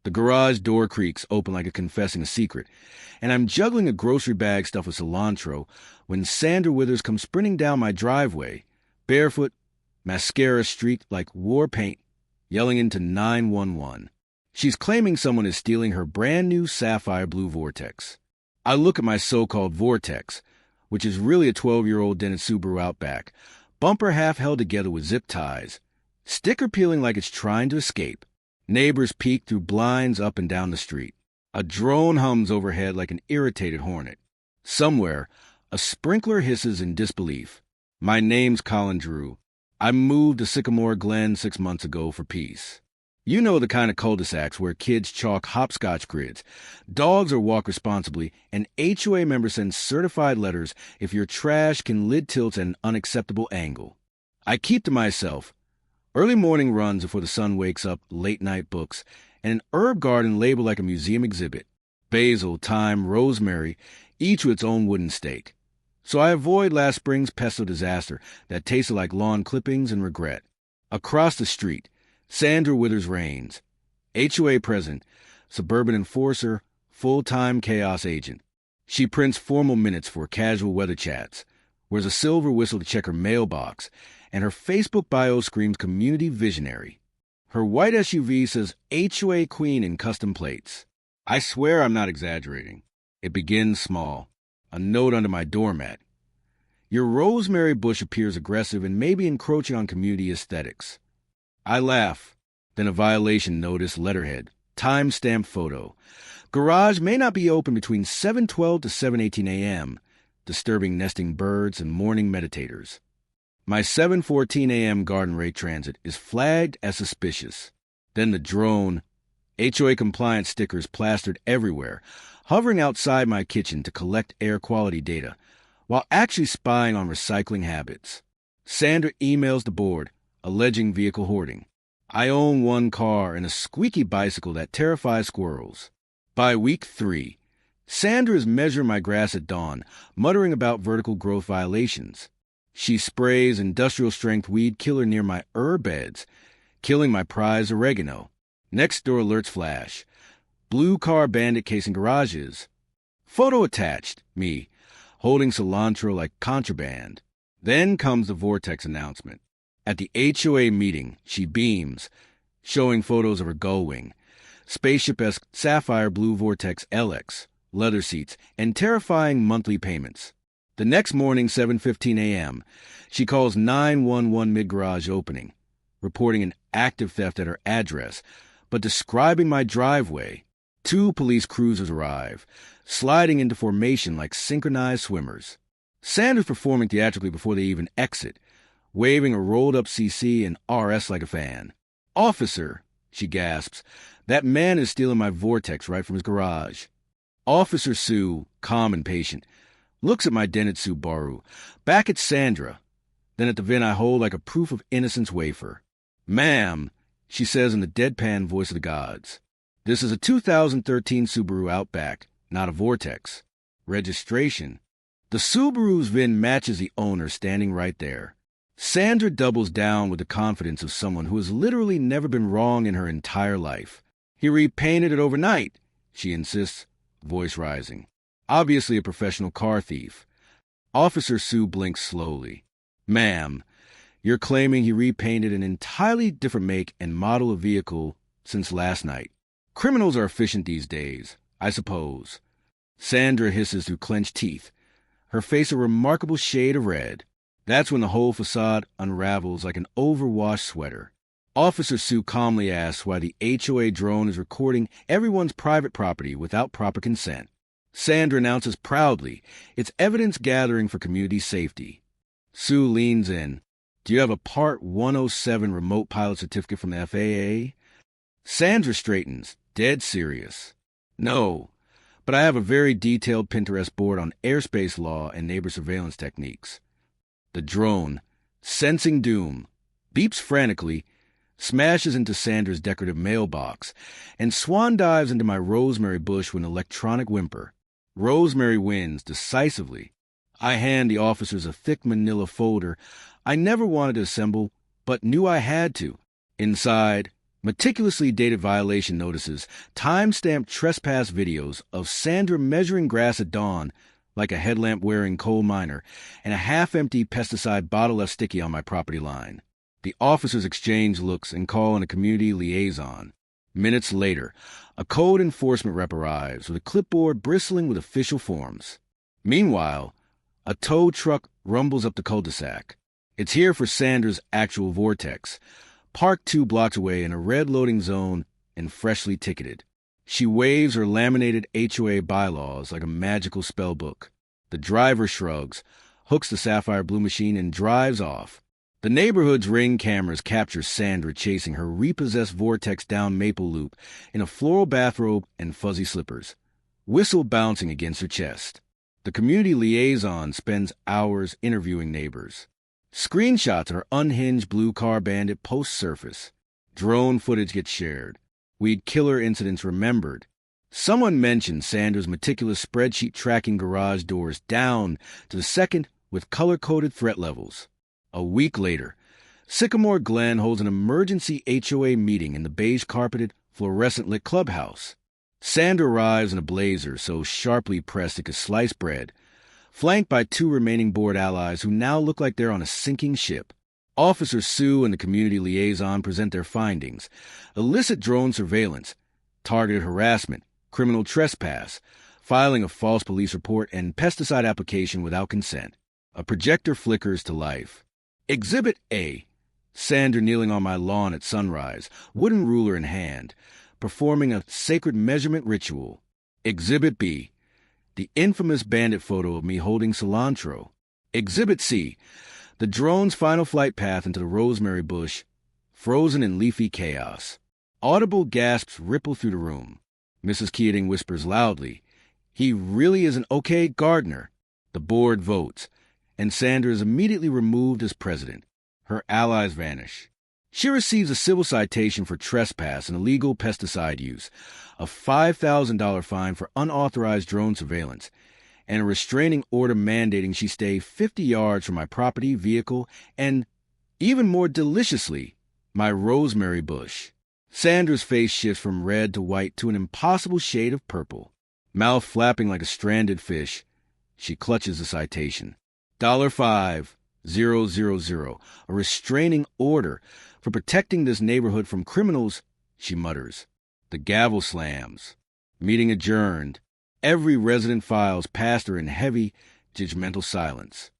The garage door creaks open like it's confessing a secret, and I'm juggling a grocery bag stuffed with cilantro when Sandra Withers comes sprinting down my driveway, barefoot, mascara streaked like war paint, yelling into 911. She's claiming someone is stealing her brand-new sapphire blue Vortex. I look at my so-called Vortex, which is really a 12-year-old dented Subaru Outback, bumper half held together with zip ties, sticker peeling like it's trying to escape. Neighbors peek through blinds up and down the street. A drone hums overhead like an irritated hornet. Somewhere, a sprinkler hisses in disbelief. My name's Colin Drew. I moved to Sycamore Glen 6 months ago for peace. You know the kind of cul-de-sacs where kids chalk hopscotch grids, dogs are walk responsibly, and HOA members send certified letters if your trash can lid tilts at an unacceptable angle. I keep to myself. Early morning runs before the sun wakes up, late-night books, and an herb garden labeled like a museum exhibit. Basil, thyme, rosemary, each with its own wooden stake. So I avoid last spring's pesto disaster that tasted like lawn clippings and regret. Across the street, Sandra Withers reigns. HOA president, suburban enforcer, full-time chaos agent. She prints formal minutes for casual weather chats, wears a silver whistle to check her mailbox, and her Facebook bio screams community visionary. Her white SUV says HOA Queen in custom plates. I swear I'm not exaggerating. It begins small. A note under my doormat. Your rosemary bush appears aggressive and maybe encroaching on community aesthetics. I laugh. Then a violation notice letterhead. Time-stamped photo. Garage may not be open between 7:12 to 7:18 a.m., disturbing nesting birds and morning meditators. My 7:14 a.m. garden rate transit is flagged as suspicious. Then the drone, HOA-compliant stickers plastered everywhere, hovering outside my kitchen to collect air quality data, while actually spying on recycling habits. Sandra emails the board, alleging vehicle hoarding. I own one car and a squeaky bicycle that terrifies squirrels. By week 3, Sandra is measuring my grass at dawn, muttering about vertical growth violations. She sprays industrial-strength weed killer near my herb beds, killing my prized oregano. Next door alerts flash. Blue car bandit casing garages. Photo attached, me, holding cilantro like contraband. Then comes the Vortex announcement. At the HOA meeting, she beams, showing photos of her gull-wing, spaceship-esque sapphire blue Vortex LX, leather seats, and terrifying monthly payments. The next morning, 7:15 a.m., she calls 911 mid-garage opening, reporting an active theft at her address, but describing my driveway. 2 police cruisers arrive, sliding into formation like synchronized swimmers. Sandra's performing theatrically before they even exit, waving a rolled-up CC and RS like a fan. "Officer," she gasps, "that man is stealing my Vortex right from his garage." Officer Sue, calm and patient, looks at my dented Subaru, back at Sandra, then at the VIN I hold like a proof of innocence wafer. "Ma'am," she says in the deadpan voice of the gods, "this is a 2013 Subaru Outback, not a Vortex. Registration." The Subaru's VIN matches the owner standing right there. Sandra doubles down with the confidence of someone who has literally never been wrong in her entire life. "He repainted it overnight," she insists, voice rising. Obviously a professional car thief. Officer Sue blinks slowly. "Ma'am, you're claiming he repainted an entirely different make and model of vehicle since last night. Criminals are efficient these days, I suppose." Sandra hisses through clenched teeth, her face a remarkable shade of red. That's when the whole facade unravels like an overwashed sweater. Officer Sue calmly asks why the HOA drone is recording everyone's private property without proper consent. Sandra announces proudly it's evidence gathering for community safety. Sue leans in. "Do you have a Part 107 remote pilot certificate from the FAA?" Sandra straightens, dead serious. "No, but I have a very detailed Pinterest board on airspace law and neighbor surveillance techniques." The drone, sensing doom, beeps frantically, smashes into Sandra's decorative mailbox, and swan dives into my rosemary bush with an electronic whimper. Rosemary wins decisively. I hand the officers a thick manila folder I never wanted to assemble, but knew I had to. Inside, Meticulously dated violation notices, time-stamped trespass videos of Sandra measuring grass at dawn like a headlamp-wearing coal miner, and a half-empty pesticide bottle left sticky on my property line. The officers exchange looks and call in a community liaison. Minutes later, a code enforcement rep arrives with a clipboard bristling with official forms. Meanwhile, a tow truck rumbles up the cul-de-sac. It's here for Sandra's actual vortex, parked 2 blocks away in a red loading zone and freshly ticketed. She waves her laminated HOA bylaws like a magical spell book. The driver shrugs, hooks the sapphire blue machine, and drives off. The neighborhood's Ring cameras capture Sandra chasing her repossessed vortex down Maple Loop in a floral bathrobe and fuzzy slippers, whistle bouncing against her chest. The community liaison spends hours interviewing neighbors. Screenshots of her unhinged blue car bandit post-surface. Drone footage gets shared. Weed killer incidents remembered. Someone mentioned Sandra's meticulous spreadsheet tracking garage doors down to the second with color-coded threat levels. A week later, Sycamore Glen holds an emergency HOA meeting in the beige-carpeted, fluorescent-lit clubhouse. Sandra arrives in a blazer so sharply pressed it could slice bread, flanked by 2 remaining board allies who now look like they're on a sinking ship. Officer Sue and the community liaison present their findings: illicit drone surveillance, targeted harassment, criminal trespass, filing a false police report, and pesticide application without consent. A projector flickers to life. Exhibit A. Sandra kneeling on my lawn at sunrise, wooden ruler in hand, performing a sacred measurement ritual. Exhibit B. The infamous bandit photo of me holding cilantro. Exhibit C. The drone's final flight path into the rosemary bush, frozen in leafy chaos. Audible gasps ripple through the room. Mrs. Keating whispers loudly, "He really is an okay gardener." The board votes, and Sandra is immediately removed as president. Her allies vanish. She receives a civil citation for trespass and illegal pesticide use, a $5,000 fine for unauthorized drone surveillance, and a restraining order mandating she stay 50 yards from my property, vehicle, and, even more deliciously, my rosemary bush. Sandra's face shifts from red to white to an impossible shade of purple. Mouth flapping like a stranded fish, she clutches the citation. $5,000, a restraining order for protecting this neighborhood from criminals, she mutters. The gavel slams. Meeting adjourned. Every resident files past her in heavy, judgmental silence.